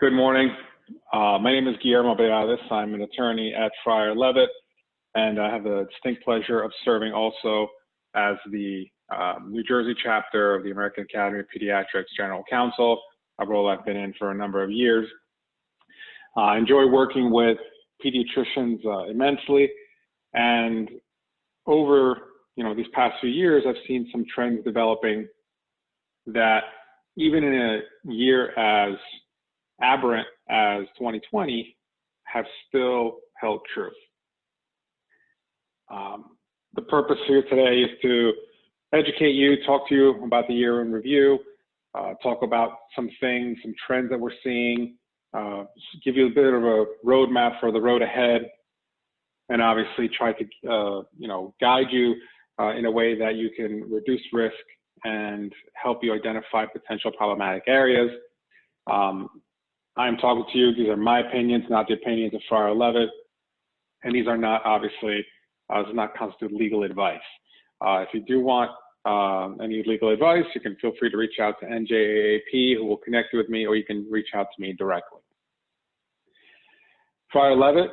Good morning. My name is BEADES. I'm an attorney at Frier, Levitt, and I have the distinct pleasure of serving also as the New Jersey chapter of the American Academy of Pediatrics General Counsel, a role I've been in for a number of years. I enjoy working with pediatricians immensely, and over these past few years, I've seen some trends developing that even in a year as aberrant as 2020 have still held true. The purpose here today is to educate you, talk to you about the year in review, talk about some things, some trends that we're seeing, give you a bit of a roadmap for the road ahead, and obviously try to guide you in a way that you can reduce risk and help you identify potential problematic areas. I'm talking to you, these are my opinions, not the opinions of Frier Levitt, and these are not, obviously, does not constitute legal advice. If you do want any legal advice, you can feel free to reach out to NJAAP, who will connect you with me, or you can reach out to me directly. Frier Levitt,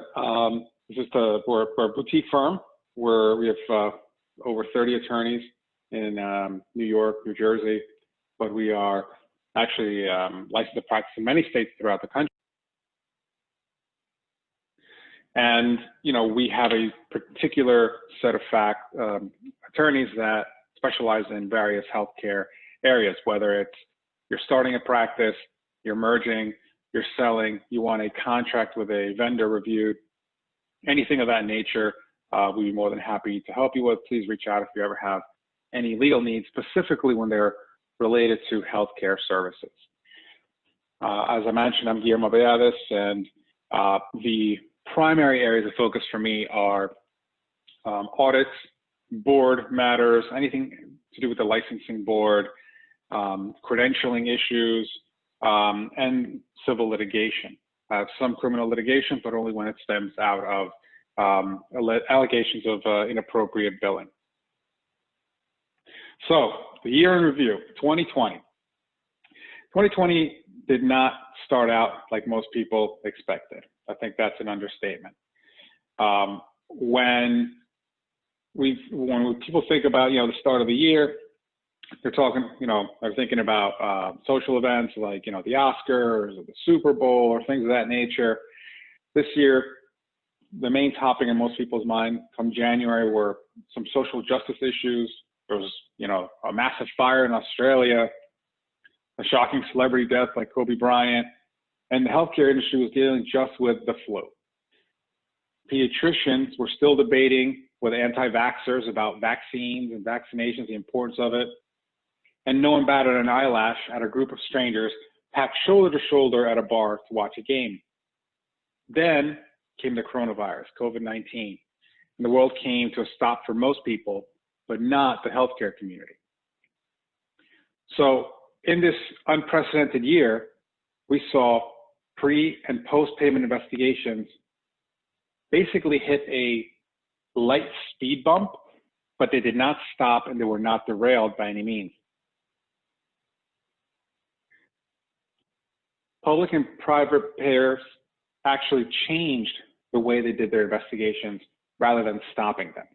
we're a boutique firm where we have over 30 attorneys in New York, New Jersey, but we are actually licensed to practice in many states throughout the country. And, we have a particular set of attorneys that specialize in various healthcare areas, whether it's you're starting a practice, you're merging, you're selling, you want a contract with a vendor reviewed, anything of that nature, we'd be more than happy to help you with. Please reach out if you ever have any legal needs, specifically when they're related to healthcare services. As I mentioned, I'm Guillermo BEADES, and the primary areas of focus for me are audits, board matters, anything to do with the licensing board, credentialing issues, and civil litigation. I have some criminal litigation, but only when it stems out of allegations of inappropriate billing. So, the year in review, 2020. 2020 did not start out like most people expected. I think that's an understatement. When people think about, the start of the year, they're talking, they're thinking about social events like, the Oscars or the Super Bowl or things of that nature. This year, the main topic in most people's mind come January were some social justice issues. There was, a massive fire in Australia, a shocking celebrity death like Kobe Bryant, and the healthcare industry was dealing just with the flu. Pediatricians were still debating with anti-vaxxers about vaccines and vaccinations, the importance of it, and no one batted an eyelash at a group of strangers packed shoulder to shoulder at a bar to watch a game. Then came the coronavirus, COVID-19, and the world came to a stop for most people, but not the healthcare community. So in this unprecedented year, we saw pre and post-payment investigations basically hit a light speed bump, but they did not stop and they were not derailed by any means. Public and private payers actually changed the way they did their investigations rather than stopping them.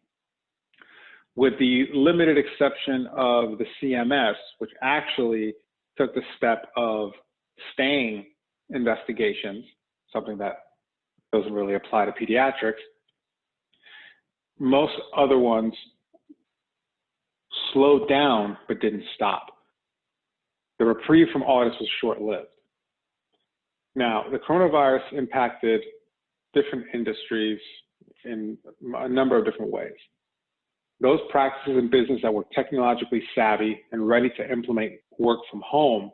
With the limited exception of the CMS, which actually took the step of staying investigations, something that doesn't really apply to pediatrics, most other ones slowed down but didn't stop. The reprieve from audits was short-lived. Now, the coronavirus impacted different industries in a number of different ways. Those practices and business that were technologically savvy and ready to implement work from home,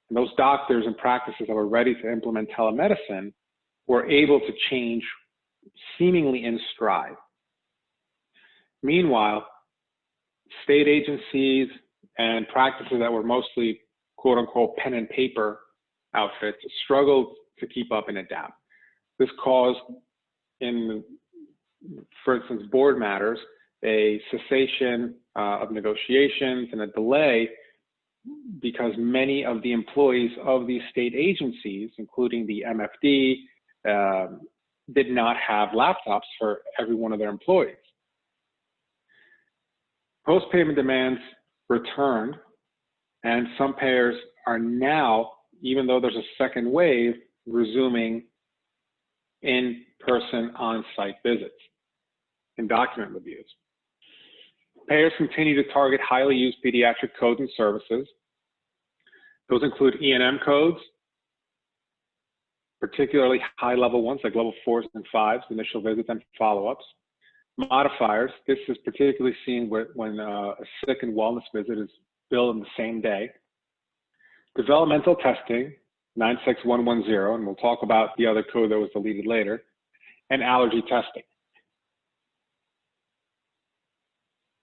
and those doctors and practices that were ready to implement telemedicine were able to change seemingly in stride. Meanwhile, state agencies and practices that were mostly quote unquote pen and paper outfits struggled to keep up and adapt. This caused, for instance, board matters, a cessation of negotiations and a delay because many of the employees of these state agencies, including the MFD, did not have laptops for every one of their employees. Post-payment demands returned, and some payers are now, even though there's a second wave, resuming in-person on-site visits and document reviews. Payers continue to target highly used pediatric codes and services. Those include E&M codes, particularly high-level ones like level 4s and 5s, initial visits and follow-ups. Modifiers, this is particularly seen when a sick and wellness visit is billed on the same day. Developmental testing, 96110, and we'll talk about the other code that was deleted later, and allergy testing.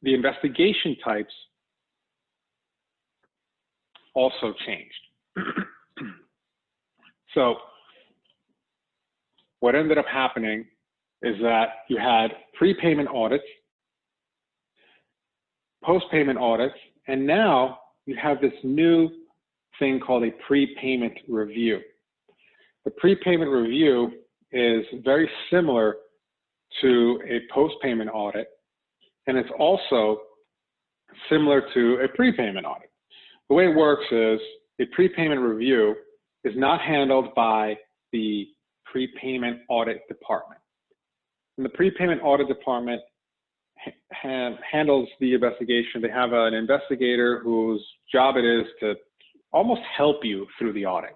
The investigation types also changed. So what ended up happening is that you had prepayment audits, post-payment audits, and now you have this new thing called a prepayment review. The prepayment review is very similar to a post-payment audit, and it's also similar to a prepayment audit. The way it works is a prepayment review is not handled by the prepayment audit department. And the prepayment audit department handles the investigation. They have an investigator whose job it is to almost help you through the audit.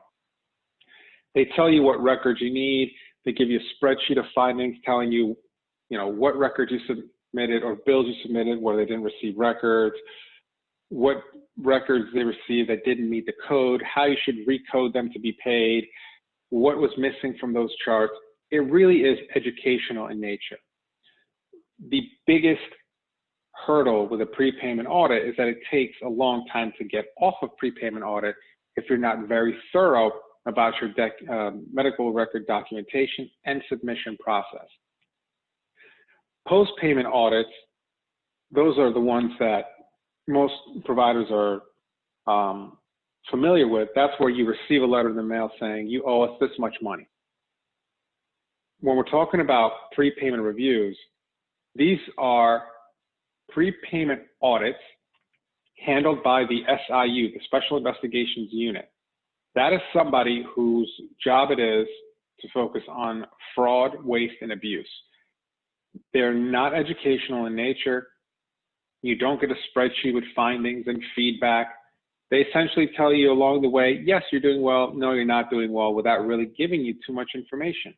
They tell you what records you need. They give you a spreadsheet of findings telling you, what records you submitted or bills you submitted where they didn't receive records, what records they received that didn't meet the code, how you should recode them to be paid, what was missing from those charts. It really is educational in nature. The biggest hurdle with a prepayment audit is that it takes a long time to get off of prepayment audit if you're not very thorough about your medical record documentation and submission process. Post-payment audits, those are the ones that most providers are familiar with. That's where you receive a letter in the mail saying you owe us this much money. When we're talking about prepayment reviews, these are prepayment audits handled by the SIU, the Special Investigations Unit. That is somebody whose job it is to focus on fraud, waste, and abuse. They're not educational in nature. You don't get a spreadsheet with findings and feedback. They essentially tell you along the way, yes, you're doing well, no, you're not doing well, without really giving you too much information,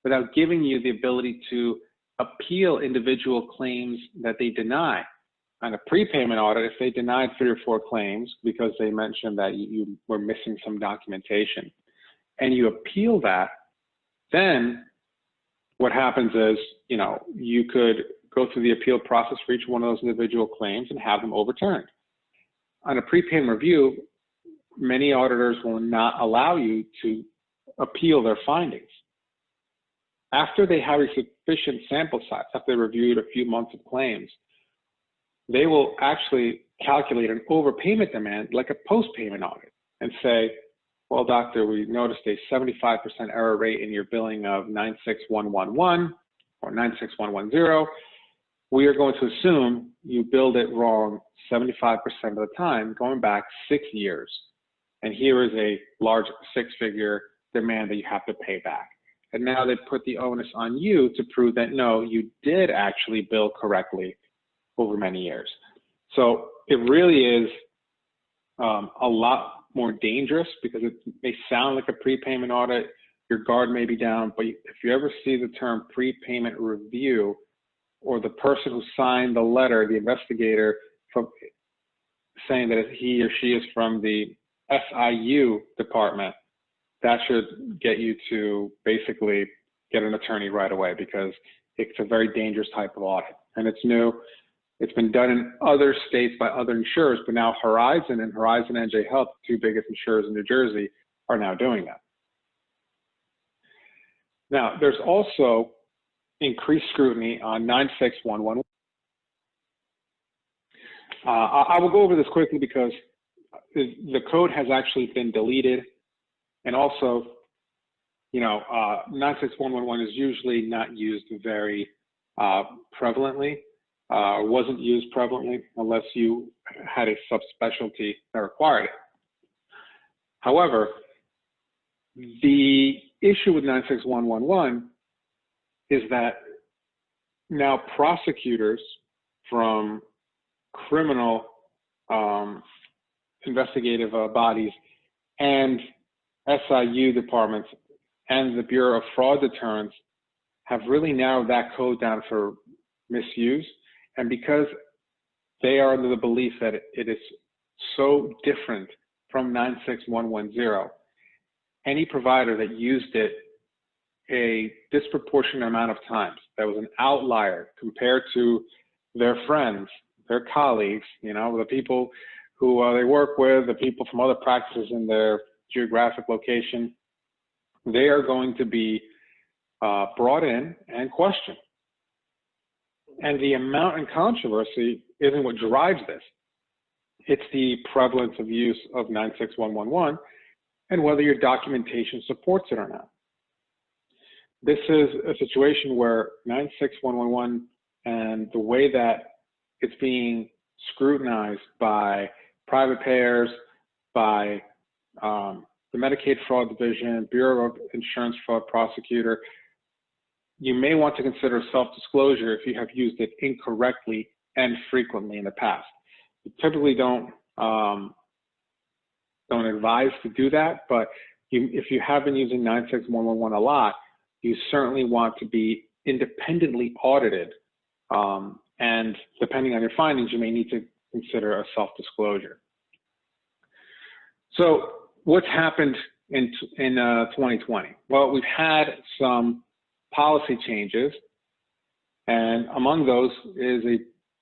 without giving you the ability to appeal individual claims that they deny. On a prepayment audit, if they denied 3 or 4 claims because they mentioned that you were missing some documentation, and you appeal that, then what happens is, you could go through the appeal process for each one of those individual claims and have them overturned. On a prepayment review, many auditors will not allow you to appeal their findings. After they have a sufficient sample size, after they reviewed a few months of claims, they will actually calculate an overpayment demand like a post-payment audit and say, well, doctor, we noticed a 75% error rate in your billing of 96111 or 96110. We are going to assume you billed it wrong 75% of the time, going back 6 years. And here is a large 6-figure demand that you have to pay back. And now they put the onus on you to prove that, no, you did actually bill correctly over many years. So it really is a lot more dangerous because it may sound like a prepayment audit, your guard may be down, but if you ever see the term prepayment review, or the person who signed the letter, the investigator, from saying that he or she is from the SIU department, that should get you to basically get an attorney right away, because it's a very dangerous type of audit. And it's new. It's been done in other states by other insurers, but now Horizon and Horizon NJ Health, the 2 biggest insurers in New Jersey, are now doing that. Now, there's also increased scrutiny on 96111. I will go over this quickly because the code has actually been deleted, and also, 96111 is usually not used very prevalently, wasn't used prevalently unless you had a subspecialty that required it. However, the issue with 96111 is that now prosecutors from criminal investigative bodies and SIU departments and the Bureau of Fraud Deterrence have really narrowed that code down for misuse. And because they are under the belief that it is so different from 96110, any provider that used it a disproportionate amount of times, that was an outlier compared to their friends, their colleagues, the people who they work with, the people from other practices in their geographic location, they are going to be brought in and questioned. And the amount in controversy isn't what drives this. It's the prevalence of use of 96111 and whether your documentation supports it or not. This is a situation where 96111 and the way that it's being scrutinized by private payers, by the Medicaid Fraud Division, Bureau of Insurance Fraud Prosecutor, you may want to consider self-disclosure if you have used it incorrectly and frequently in the past. We typically don't advise to do that, but if you have been using 96111 a lot, you certainly want to be independently audited. And depending on your findings, you may need to consider a self-disclosure. So what's happened in 2020? Well, we've had some policy changes, and among those is a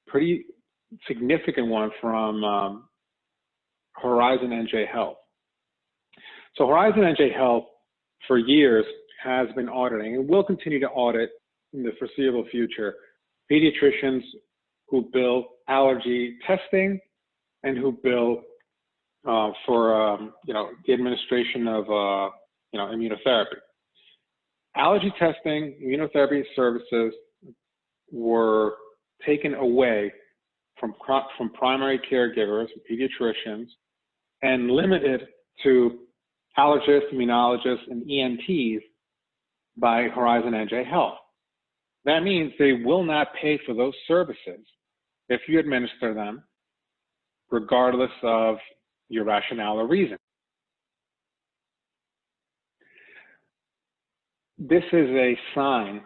pretty significant one from Horizon NJ Health. So Horizon NJ Health for years has been auditing and will continue to audit in the foreseeable future pediatricians who bill allergy testing and who bill for the administration of immunotherapy. Allergy testing, immunotherapy services were taken away from primary caregivers, pediatricians, and limited to allergists, immunologists, and ENTs by Horizon NJ Health. That means they will not pay for those services if you administer them, regardless of your rationale or reason. This is a sign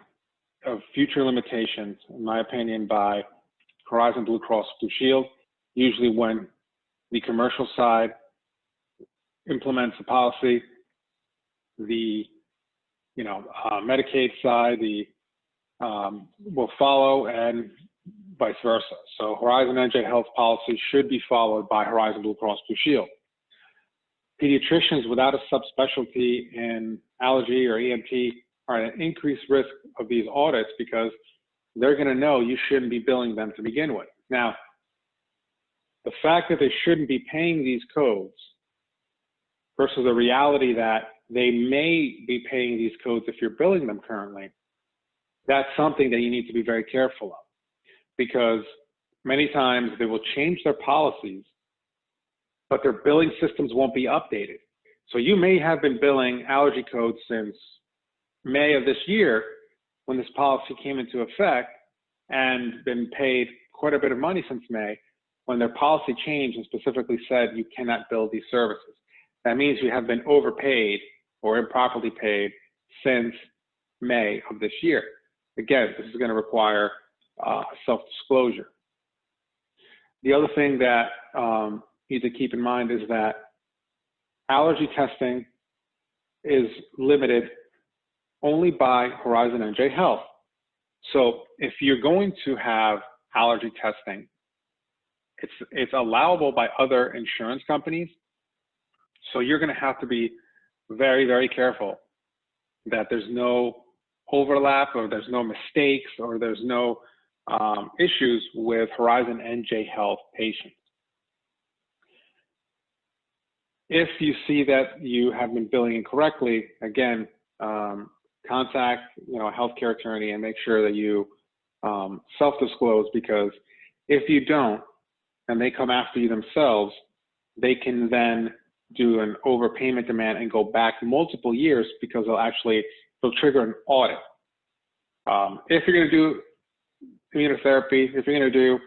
of future limitations, in my opinion, by Horizon Blue Cross Blue Shield. Usually when the commercial side implements a policy, the Medicaid side will follow, and vice versa. So Horizon NJ Health policy should be followed by Horizon Blue Cross Blue Shield. Pediatricians without a subspecialty in allergy or ENT are at an increased risk of these audits because they're going to know you shouldn't be billing them to begin with. Now, the fact that they shouldn't be paying these codes versus the reality that they may be paying these codes if you're billing them currently, that's something that you need to be very careful of, because many times they will change their policies, but their billing systems won't be updated. So you may have been billing allergy codes since May of this year when this policy came into effect and been paid quite a bit of money since May when their policy changed and specifically said you cannot bill these services. That means you have been overpaid or improperly paid since May of this year. Again, this is going to require self-disclosure. The other thing that you need to keep in mind is that allergy testing is limited only by Horizon NJ Health. So if you're going to have allergy testing, it's allowable by other insurance companies. So you're going to have to be very, very careful that there's no overlap or there's no mistakes or there's no issues with Horizon NJ Health patients. If you see that you have been billing incorrectly, again, contact a healthcare attorney and make sure that you self-disclose, because if you don't and they come after you themselves, they can then do an overpayment demand and go back multiple years, because they'll trigger an audit. If you're going to do immunotherapy, if you're going to do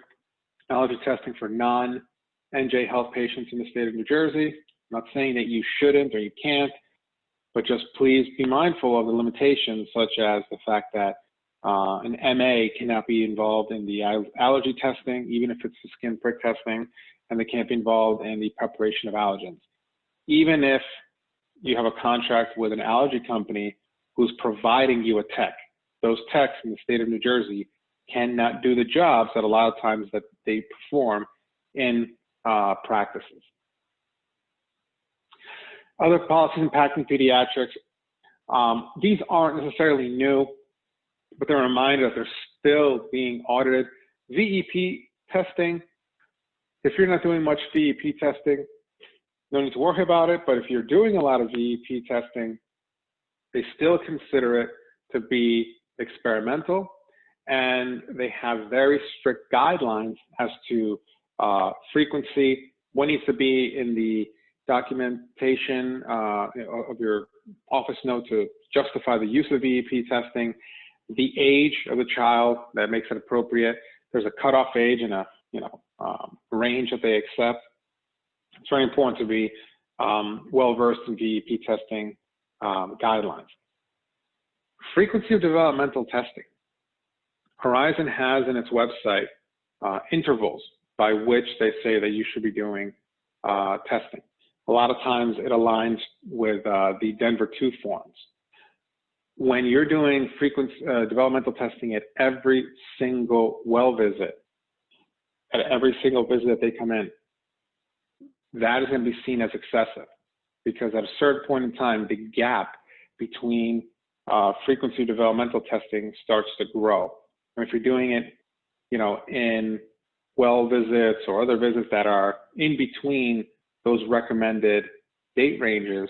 allergy testing for non-NJ health patients in the state of New Jersey, I'm not saying that you shouldn't or you can't, but just please be mindful of the limitations, such as the fact that an MA cannot be involved in the allergy testing, even if it's the skin prick testing, and they can't be involved in the preparation of allergens. Even if you have a contract with an allergy company who's providing you a tech, those techs in the state of New Jersey cannot do the jobs that a lot of times that they perform in practices. Other policies impacting pediatrics, these aren't necessarily new, but they're a reminder that they're still being audited. VEP testing, if you're not doing much VEP testing, no need to worry about it, but if you're doing a lot of VEP testing, they still consider it to be experimental, and they have very strict guidelines as to frequency, what needs to be in the documentation of your office note to justify the use of VEP testing, the age of the child that makes it appropriate. There's a cutoff age and a range that they accept. It's very important to be well-versed in VEP testing guidelines. Frequency of developmental testing. Horizon has in its website intervals by which they say that you should be doing testing. A lot of times it aligns with the Denver 2 forms. When you're doing developmental testing at every single well visit, at every single visit that they come in, that is going to be seen as excessive, because at a certain point in time, the gap between frequency of developmental testing starts to grow. And if you're doing it, in well visits or other visits that are in between those recommended date ranges,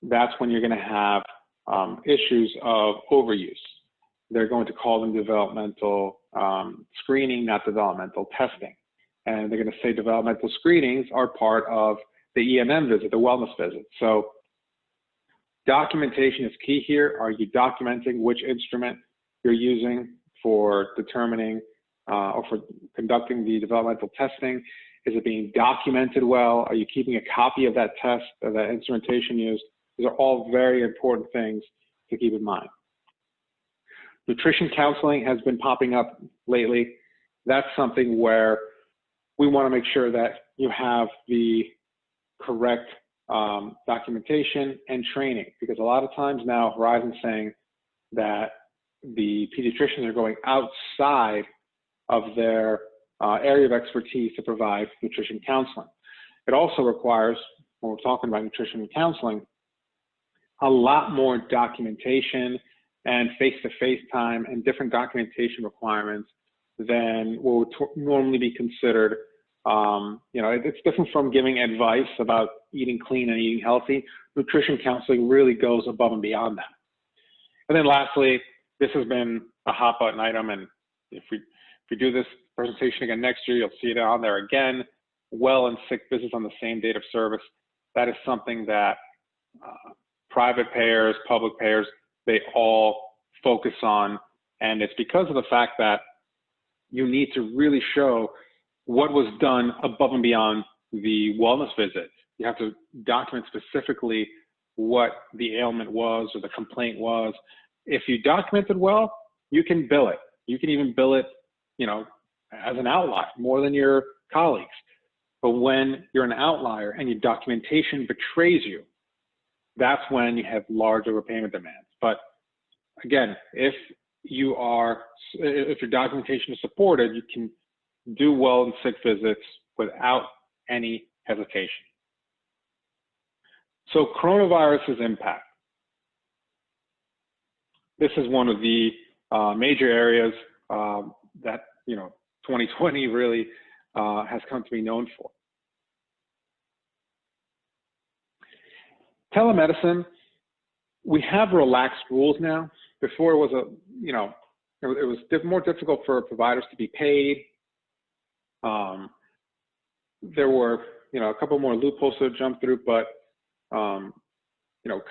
that's when you're going to have issues of overuse. They're going to call them developmental screening, not developmental testing. And they're going to say developmental screenings are part of the EMM visit, the wellness visit. So documentation is key here. Are you documenting which instrument you're using for determining or for conducting the developmental testing? Is it being documented well? Are you keeping a copy of that test, of that instrumentation used? These are all very important things to keep in mind. Nutrition counseling has been popping up lately. That's something where we want to make sure that you have the correct documentation and training, because a lot of times now Horizon's saying that the pediatricians are going outside of their area of expertise to provide nutrition counseling. It also requires, when we're talking about nutrition counseling, a lot more documentation and face-to-face time and different documentation requirements than what would normally be considered. It's different from giving advice about eating clean and eating healthy. Nutrition counseling really goes above and beyond that. And then lastly, this has been a hot button item, and if we do this presentation again next year, you'll see it on there again. Well and sick visits on the same date of service. That is something that private payers, public payers, they all focus on, and it's because of the fact that you need to really show what was done above and beyond the wellness visit. You have to document specifically what the ailment was or the complaint was. If you document it well, you can bill it. You can even bill it, as an outlier, more than your colleagues. But when you're an outlier and your documentation betrays you, that's when you have large overpayment demands. But again, if your documentation is supported, you can do well in sick visits without any hesitation. So coronavirus's impact. This is one of the major areas that 2020 really has come to be known for. Telemedicine, we have relaxed rules now. Before it was it was more difficult for providers to be paid. There were, a couple more loopholes to jump through, but,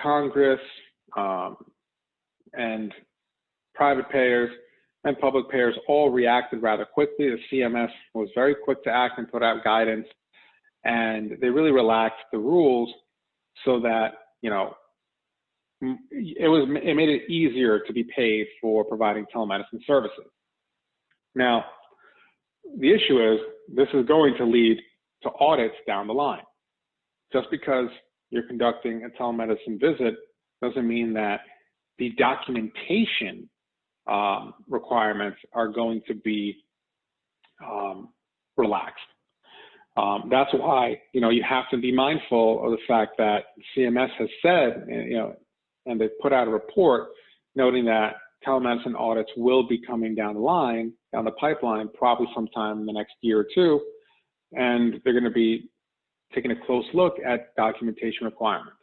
Congress and private payers and public payers all reacted rather quickly. The CMS was very quick to act and put out guidance, and they really relaxed the rules so that, it made it easier to be paid for providing telemedicine services. Now, the issue is this is going to lead to audits down the line. Just because you're conducting a telemedicine visit doesn't mean that the documentation requirements are going to be relaxed. That's why, you have to be mindful of the fact that CMS has said, and they put out a report noting that telemedicine audits will be coming down the pipeline, probably sometime in the next year or two, and they're going to be taking a close look at documentation requirements.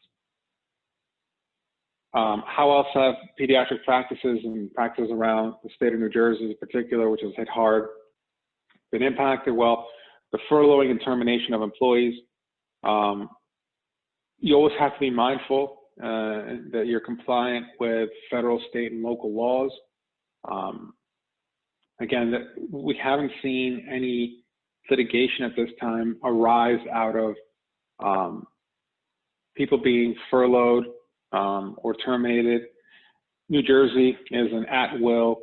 How else have pediatric practices and practices around the state of New Jersey in particular, which has hit hard, been impacted? Well, the furloughing and termination of employees. You always have to be mindful that you're compliant with federal, state, and local laws. Again, we haven't seen any litigation at this time arise out of people being furloughed or terminated. New Jersey is an at-will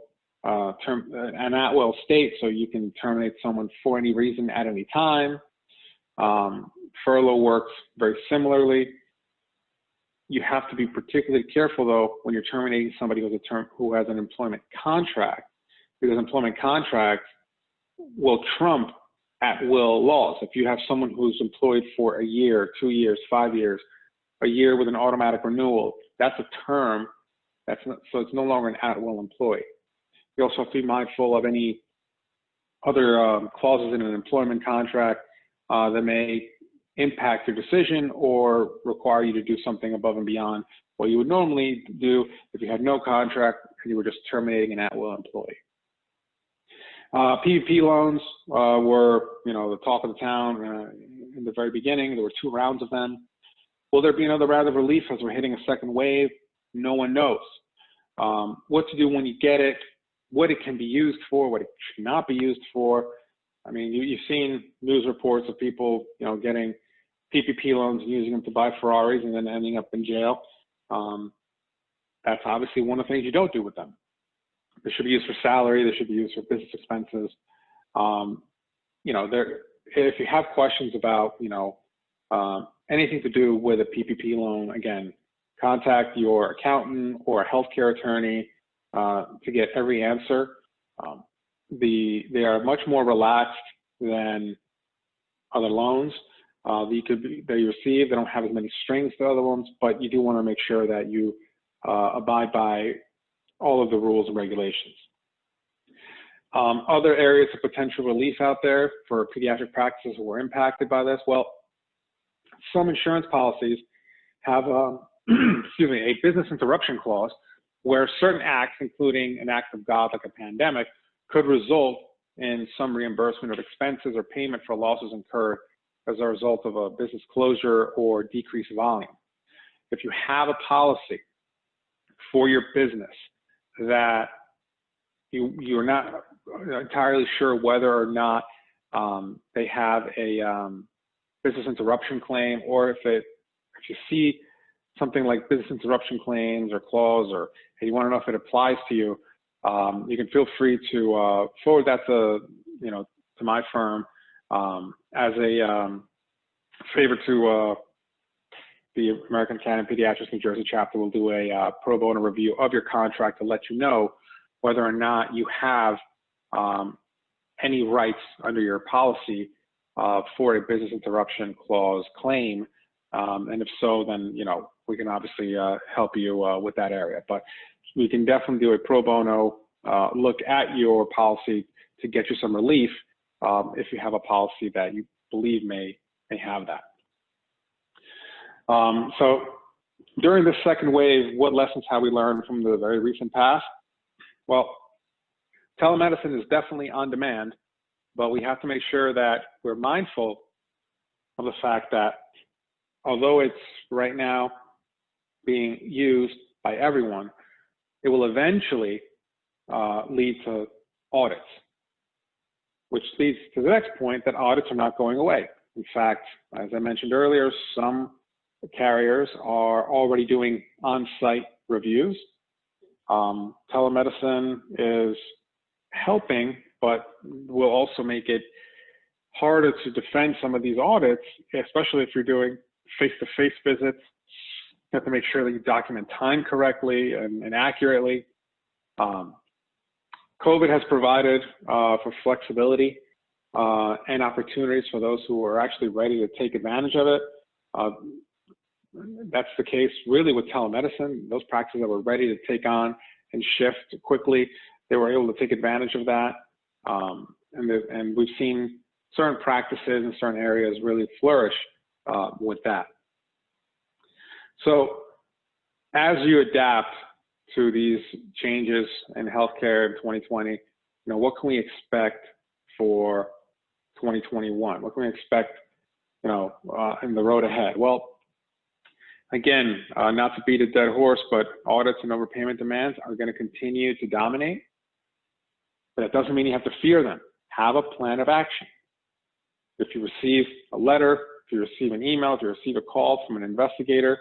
state, so you can terminate someone for any reason at any time. Furlough works very similarly. You have to be particularly careful, though, when you're terminating somebody who has an employment contract, because employment contracts will trump at-will laws. If you have someone who's employed for a year, 2 years, 5 years, a year with an automatic renewal, that's a term. So it's no longer an at-will employee. You also have to be mindful of any other clauses in an employment contract that may impact your decision or require you to do something above and beyond what you would normally do if you had no contract and you were just terminating an at-will employee. PPP loans were, the talk of the town in the very beginning. There were 2 rounds of them. Will there be another round of relief as we're hitting a second wave? No one knows. What to do when you get it, what it can be used for, what it should not be used for. I mean, you've seen news reports of people, getting PPP loans and using them to buy Ferraris and then ending up in jail. That's obviously one of the things you don't do with them. They should be used for salary. They should be used for business expenses. If you have questions about, anything to do with a PPP loan, again, contact your accountant or a healthcare attorney to get every answer. They are much more relaxed than other loans that you receive. They don't have as many strings to other ones, but you do want to make sure that you abide by all of the rules and regulations. Other areas of potential relief out there for pediatric practices who were impacted by this. Well, some insurance policies have a business interruption clause where certain acts, including an act of God like a pandemic, could result in some reimbursement of expenses or payment for losses incurred as a result of a business closure or decreased volume. If you have a policy for your business that you're not entirely sure whether or not they have a business interruption claim, or if you see something like business interruption claims or clause, or hey, you want to know if it applies to you, you can feel free to forward that to my firm as a favor to the American Academy of Pediatrics New Jersey chapter. Will do a pro bono review of your contract to let you know whether or not you have any rights under your policy for a business interruption clause claim, and if so, then we can obviously help you with that area. But we can definitely do a pro bono look at your policy to get you some relief if you have a policy that you believe may have that. So During this second wave, what lessons have we learned from the very recent past? Well, telemedicine is definitely on demand, but we have to make sure that we're mindful of the fact that although it's right now being used by everyone, it will eventually lead to audits, which leads to the next point that audits are not going away. In fact, as I mentioned earlier, some carriers are already doing on-site reviews. Telemedicine is helping, but will also make it harder to defend some of these audits, especially if you're doing face-to-face visits. You have to make sure that you document time correctly and accurately. COVID has provided for flexibility and opportunities for those who are actually ready to take advantage of it. That's the case really with telemedicine. Those practices that were ready to take on and shift quickly, they were able to take advantage of that. And we've seen certain practices in certain areas really flourish with that. So as you adapt to these changes in healthcare in 2020, what can we expect for 2021? What can we expect, in the road ahead? Well, again, not to beat a dead horse, but audits and overpayment demands are going to continue to dominate. But it doesn't mean you have to fear them. Have a plan of action. If you receive a letter, if you receive an email, if you receive a call from an investigator,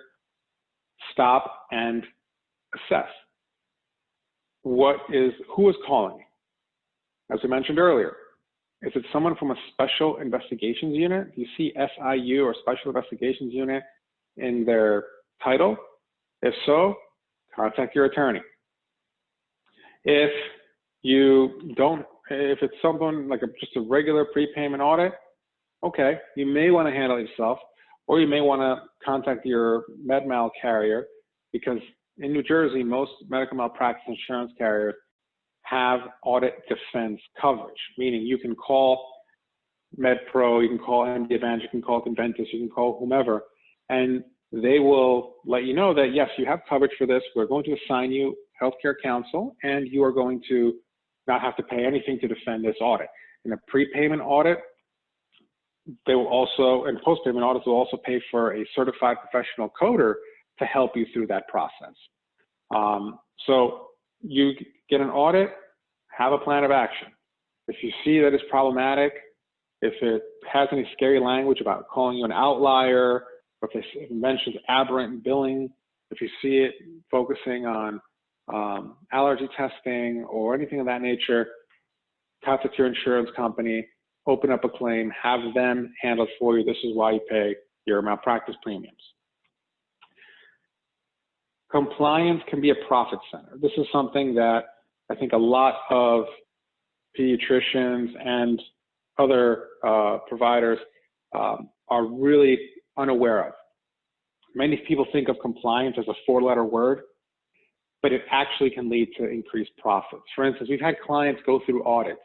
stop and assess. Who is calling? As I mentioned earlier, is it someone from a special investigations unit? Do you see SIU or special investigations unit in their title? If so, contact your attorney. If it's someone like just a regular prepayment audit, okay, you may want to handle it yourself, or you may want to contact your med mal carrier, because in New Jersey, most medical malpractice insurance carriers have audit defense coverage, meaning you can call MedPro, you can call MD Advantage, you can call Conventus, you can call whomever, and they will let you know that, yes, you have coverage for this. We're going to assign you healthcare counsel, and you are going to not have to pay anything to defend this audit. In a prepayment audit, they will also, and post-payment audits will also pay for a certified professional coder to help you through that process. So you get an audit, have a plan of action. If you see that it's problematic, if it has any scary language about calling you an outlier, or if it mentions aberrant billing, if you see it focusing on allergy testing or anything of that nature, contact your insurance company, open up a claim, have them handle it for you. This is why you pay your malpractice premiums. Compliance can be a profit center. This is something that I think a lot of pediatricians and other providers are really unaware of. Many people think of compliance as a four-letter word, but it actually can lead to increased profits. For instance, we've had clients go through audits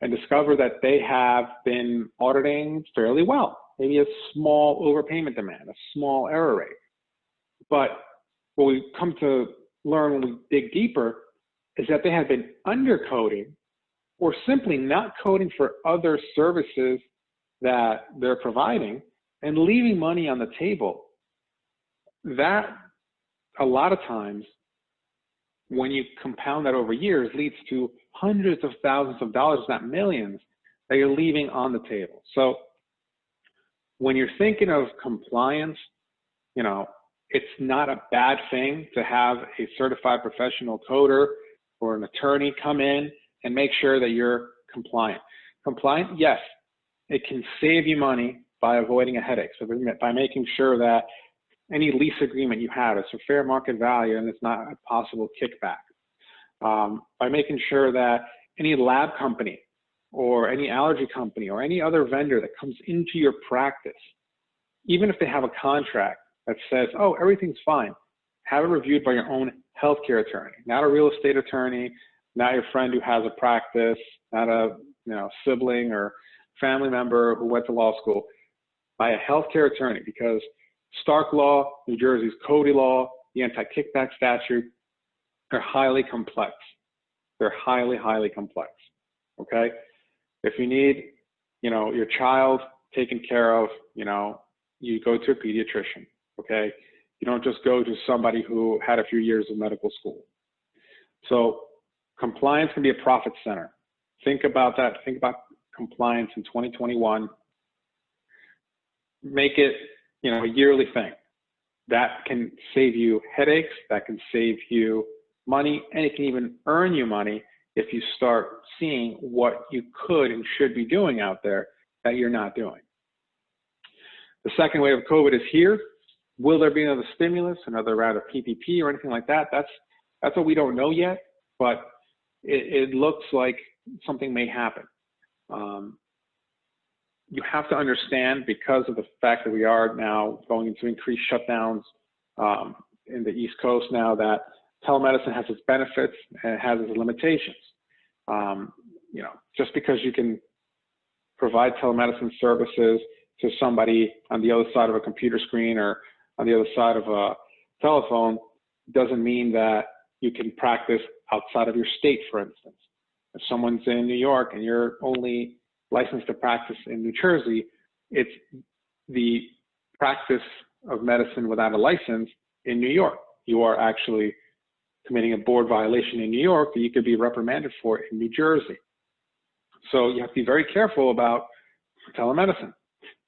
and discover that they have been auditing fairly well, maybe a small overpayment demand, a small error rate. But what we come to learn when we dig deeper is that they have been undercoding or simply not coding for other services that they're providing and leaving money on the table. That, a lot of times, when you compound that over years, leads to hundreds of thousands of dollars, not millions, that you're leaving on the table. So when you're thinking of compliance, it's not a bad thing to have a certified professional coder or an attorney come in and make sure that you're compliant. Compliant, yes, it can save you money by avoiding a headache. So by making sure that any lease agreement you have is for fair market value and it's not a possible kickback. By making sure that any lab company or any allergy company or any other vendor that comes into your practice, even if they have a contract that says, oh, everything's fine, have it reviewed by your own healthcare attorney, not a real estate attorney, not your friend who has a practice, not a sibling or family member who went to law school, by a healthcare attorney, because Stark law, New Jersey's Cody law, the anti-kickback statute, they're highly complex. They're highly, highly complex, okay? If you need, your child taken care of, you go to a pediatrician, okay? You don't just go to somebody who had a few years of medical school. So compliance can be a profit center. Think about that. Think about compliance in 2021. Make it, a yearly thing. That can save you headaches, that can save you money, and it can even earn you money if you start seeing what you could and should be doing out there that you're not doing. The second wave of COVID is here. Will there be another stimulus, another round of PPP or anything like that? That's what we don't know yet, but it looks like something may happen. You have to understand, because of the fact that we are now going into increased shutdowns in the East Coast now, that telemedicine has its benefits and it has its limitations. Just because you can provide telemedicine services to somebody on the other side of a computer screen or on the other side of a telephone doesn't mean that you can practice outside of your state, for instance. If someone's in New York and you're only licensed to practice in New Jersey, it's the practice of medicine without a license in New York. You are actually committing a board violation in New York that you could be reprimanded for in New Jersey. So you have to be very careful about telemedicine,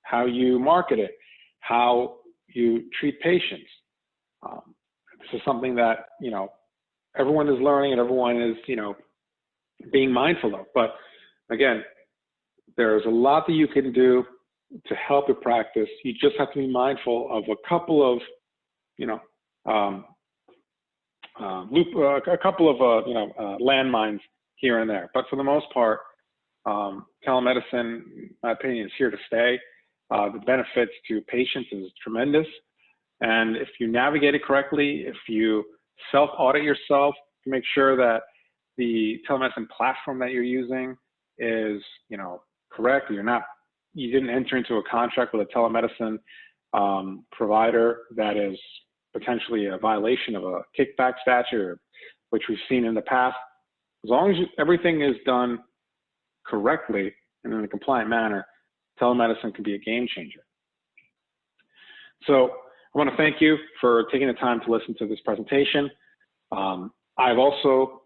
how you market it, how you treat patients. This is something that, everyone is learning and everyone is, being mindful of. But again, there's a lot that you can do to help your practice. You just have to be mindful of a couple of, landmines here and there. But for the most part, telemedicine, in my opinion, is here to stay. The benefits to patients is tremendous. And if you navigate it correctly, if you self-audit yourself to make sure that the telemedicine platform that you're using is, correct, you didn't enter into a contract with a telemedicine provider that is potentially a violation of a kickback statute, which we've seen in the past. As long as everything is done correctly and in a compliant manner, telemedicine can be a game changer. So I want to thank you for taking the time to listen to this presentation. I've also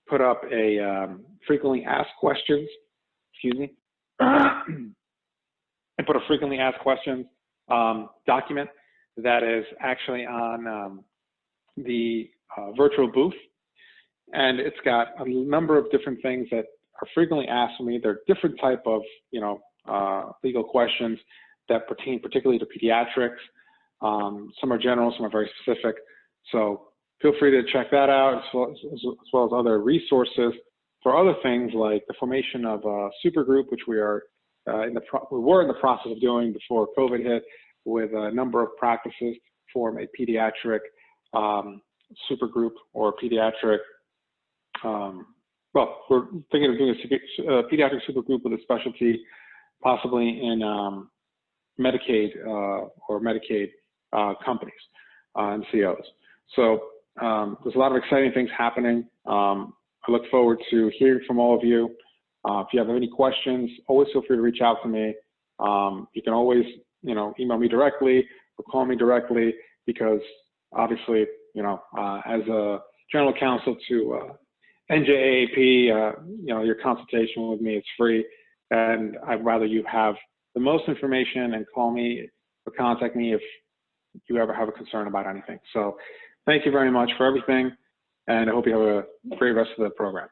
put up a frequently asked questions, I put a frequently asked questions document that is actually on the virtual booth. And it's got a number of different things that are frequently asked of me. They're different type of, legal questions that pertain particularly to pediatrics. Some are general, some are very specific. So feel free to check that out, as well as other resources for other things like the formation of a super group, which we were in the process of doing before COVID hit, with a number of practices to form a pediatric super group or pediatric. We're thinking of doing a pediatric super group with a specialty, possibly in Medicaid or Medicaid companies and COs. So there's a lot of exciting things happening. I look forward to hearing from all of you. If you have any questions, always feel free to reach out to me. You can always, email me directly or call me directly, because obviously, as a general counsel to NJAAP, your consultation with me is free, and I'd rather you have the most information and call me or contact me if you ever have a concern about anything. So thank you very much for everything, and I hope you have a great rest of the program.